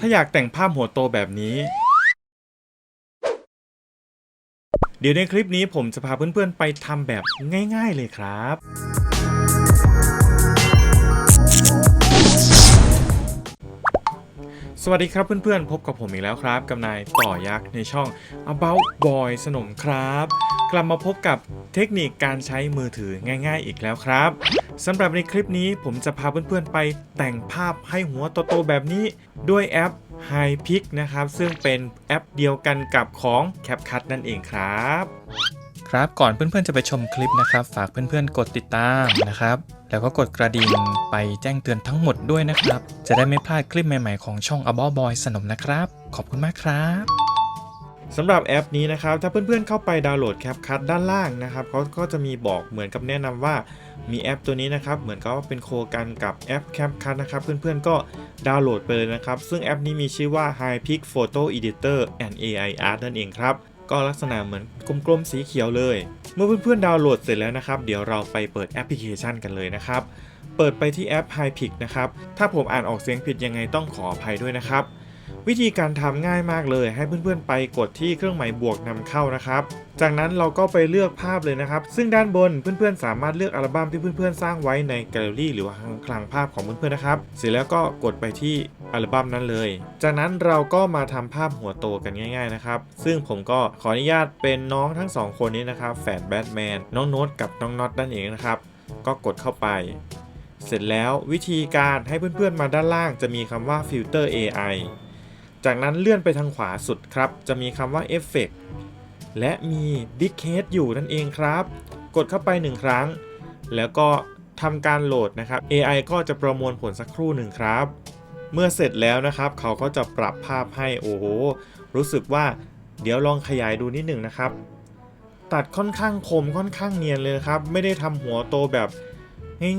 ถ้าอยากแต่งภาพหัวโตแบบนี้เดี๋ยวในคลิปนี้ผมจะพาเพื่อนๆไปทำแบบง่ายๆเลยครับสวัสดีครับเพื่อนๆพบกับผมอีกแล้วครับกับนายต่อยักษ์ในช่อง About Boy สนมครับกลับมาพบกับเทคนิคการใช้มือถือง่ายๆอีกแล้วครับสำหรับในคลิปนี้ผมจะพาเพื่อนๆไปแต่งภาพให้หัวโตๆแบบนี้ด้วยแอป HiPix นะครับซึ่งเป็นแอปเดียวกันกับของ CapCut นั่นเองครับก่อนเพื่อนๆจะไปชมคลิปนะครับฝากเพื่อนๆกดติดตามนะครับแล้วก็กดกระดิ่งไปแจ้งเตือนทั้งหมดด้วยนะครับจะได้ไม่พลาดคลิปใหม่ๆของช่อง About Boy สนมนะครับขอบคุณมากครับสำหรับแอปนี้นะครับถ้าเพื่อนๆเข้าไปดาวน์โหลด CapCut ด้านล่างนะครับเขาก็จะมีบอกเหมือนกับแนะนำว่ามีแอปตัวนี้นะครับเหมือนกับเป็นโคกันกับแอป CapCut นะครับเพื่อนๆก็ดาวน์โหลดไปเลยนะครับซึ่งแอปนี้มีชื่อว่า HiPix Photo Editor and AI Art นั่นเองครับก็ลักษณะเหมือนกลมๆสีเขียวเลยเมื่อเพื่อนๆดาวน์โหลดเสร็จแล้วนะครับเดี๋ยวเราไปเปิดแอปพลิเคชันกันเลยนะครับเปิดไปที่แอป HiPix นะครับถ้าผมอ่านออกเสียงผิดยังไงต้องขออภัยด้วยนะครับวิธีการทำง่ายมากเลยให้เพื่อนๆไปกดที่เครื่องหมายบวกนำเข้านะครับจากนั้นเราก็ไปเลือกภาพเลยนะครับซึ่งด้านบนเพื่อนๆสามารถเลือกอัลบั้มที่เพื่อนๆสร้างไว้ในแกลเลอรี่หรือว่าคลังภาพของเพื่อนๆนะครับเสร็จแล้วก็กดไปที่อัลบั้มนั้นเลยจากนั้นเราก็มาทำภาพหัวโตกันง่ายๆนะครับซึ่งผมก็ขออนุญาตเป็นน้องทั้งสองคนนี้นะครับแฝดแบทแมนน้องโน้ตกับน้องน็อตนั่นเองนะครับก็กดเข้าไปเสร็จแล้ววิธีการให้เพื่อนๆมาด้านล่างจะมีคำว่า Filter AIจากนั้นเลื่อนไปทางขวาสุดครับจะมีคำว่า Effect และมี Big Case อยู่นั่นเองครับกดเข้าไป1ครั้งแล้วก็ทำการโหลดนะครับ AI ก็จะประมวลผลสักครู่หนึ่งครับเมื่อเสร็จแล้วนะครับเขาก็จะปรับภาพให้โอ้โหรู้สึกว่าเดี๋ยวลองขยายดูนิดหนึ่งนะครับตัดค่อนข้างคมค่อนข้างเนียนเลยครับไม่ได้ทำหัวโตแบบ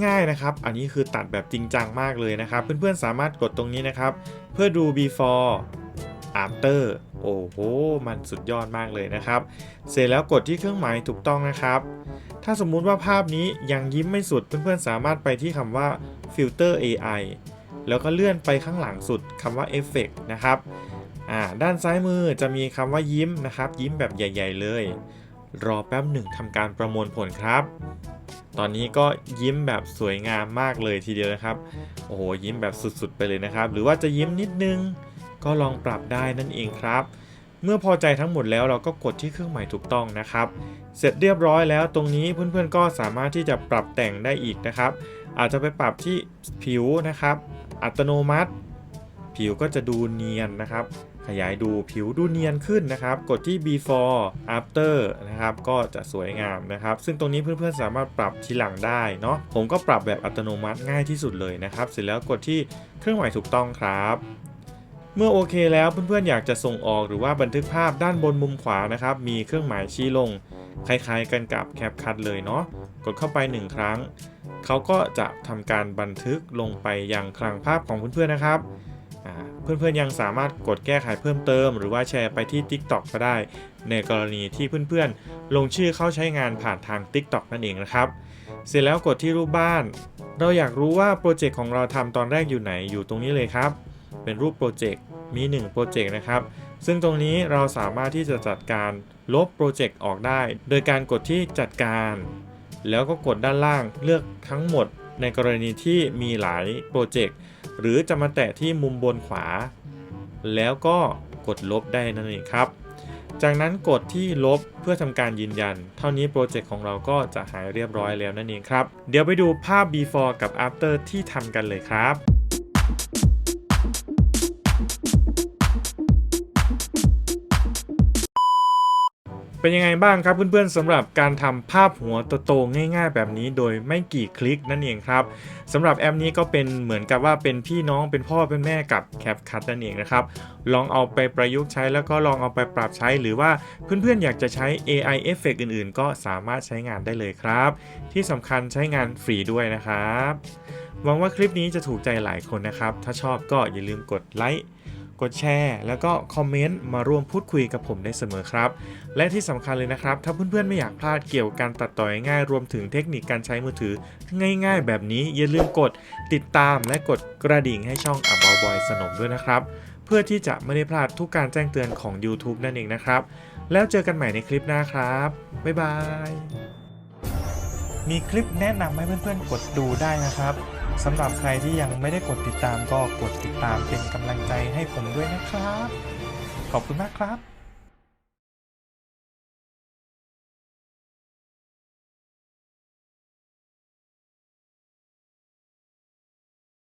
ง่ายๆนะครับอันนี้คือตัดแบบจริงจังมากเลยนะครับเพื่อนๆสามารถกดตรงนี้นะครับเพื่อดู before after โอ้โหมันสุดยอดมากเลยนะครับเสร็จแล้วกดที่เครื่องหมายถูกต้องนะครับถ้าสมมุติว่าภาพนี้ยังยิ้มไม่สุดเพื่อนๆสามารถไปที่คำว่า filter AI แล้วก็เลื่อนไปข้างหลังสุดคำว่า effect นะครับด้านซ้ายมือจะมีคำว่ายิ้มนะครับยิ้มแบบใหญ่ๆเลยรอแป๊บหนึ่งทำการประมวลผลครับตอนนี้ก็ยิ้มแบบสวยงามมากเลยทีเดียวนะครับโอ้โหยิ้มแบบสุดๆไปเลยนะครับหรือว่าจะยิ้มนิดนึงก็ลองปรับได้นั่นเองครับเมื่อพอใจทั้งหมดแล้วเราก็กดที่เครื่องหมายถูกต้องนะครับเสร็จเรียบร้อยแล้วตรงนี้เพื่อนๆก็สามารถที่จะปรับแต่งได้อีกนะครับอาจจะไปปรับที่ผิวนะครับอัตโนมัติผิวก็จะดูเนียนนะครับขยายดูผิวดูเนียนขึ้นนะครับกดที่ before after นะครับก็จะสวยงามนะครับซึ่งตรงนี้เพื่อนๆสามารถปรับทีหลังได้เนาะผมก็ปรับแบบอัตโนมัติง่ายที่สุดเลยนะครับเสร็จแล้วกดที่เครื่องหมายถูกต้องครับเมื่อโอเคแล้วเพื่อนๆอยากจะส่งออกหรือว่าบันทึกภาพด้านบนมุมขวานะครับมีเครื่องหมายชี้ลงคล้ายๆกันกับ CapCut เลยเนาะกดเข้าไป1ครั้งเขาก็จะทำการบันทึกลงไปยังคลังภาพของเพื่อนๆนะครับเพื่อนๆยังสามารถกดแก้ไขเพิ่มเติมหรือว่าแชร์ไปที่ TikTok ก็ได้ในกรณีที่เพื่อนๆลงชื่อเข้าใช้งานผ่านทาง TikTok นั่นเองนะครับเสร็จแล้วกดที่รูปบ้านเราอยากรู้ว่าโปรเจกต์ของเราทำตอนแรกอยู่ไหนอยู่ตรงนี้เลยครับเป็นรูปโปรเจกต์มี1โปรเจกต์นะครับซึ่งตรงนี้เราสามารถที่จะจัดการลบโปรเจกต์ออกได้โดยการกดที่จัดการแล้วก็กดด้านล่างเลือกทั้งหมดในกรณีที่มีหลายโปรเจกต์หรือจะมาแตะที่มุมบนขวาแล้วก็กดลบได้นั่นเองครับจากนั้นกดที่ลบเพื่อทำการยืนยันเท่านี้โปรเจกต์ของเราก็จะหายเรียบร้อยแล้วนั่นเองครับเดี๋ยวไปดูภาพ before กับ after ที่ทำกันเลยครับเป็นยังไงบ้างครับเพื่อนๆสำหรับการทำภาพหัวโตๆง่ายๆแบบนี้โดยไม่กี่คลิกนั่นเองครับสำหรับแอปนี้ก็เป็นเหมือนกับว่าเป็นพี่น้องเป็นพ่อเป็นแม่กับ CapCut นั่นเองนะครับลองเอาไปประยุกต์ใช้แล้วก็ลองเอาไปปรับใช้หรือว่าเพื่อนๆอยากจะใช้ AI Effect อื่นๆก็สามารถใช้งานได้เลยครับที่สำคัญใช้งานฟรีด้วยนะครับหวังว่าคลิปนี้จะถูกใจหลายคนนะครับถ้าชอบก็อย่าลืมกดไลค์กดแชร์แล้วก็คอมเมนต์มาร่วมพูดคุยกับผมได้เสมอครับและที่สำคัญเลยนะครับถ้าเพื่อนๆไม่อยากพลาดเกี่ยวกับการตัดต่อง่ายรวมถึงเทคนิคการใช้มือถือง่ายๆแบบนี้อย่าลืมกดติดตามและกดกระดิ่งให้ช่อง About บอยสนมด้วยนะครับเพื่อที่จะไม่ได้พลาดทุกการแจ้งเตือนของ YouTube นั่นเองนะครับแล้วเจอกันใหม่ในคลิปหน้าครับบ๊ายบายมีคลิปแนะนำให้เพื่อนๆกดดูได้นะครับสำหรับใครที่ยังไม่ได้กดติดตามก็กดติดตามเป็นกำลังใจให้ผมด้วยนะครับขอบคุณมากครับ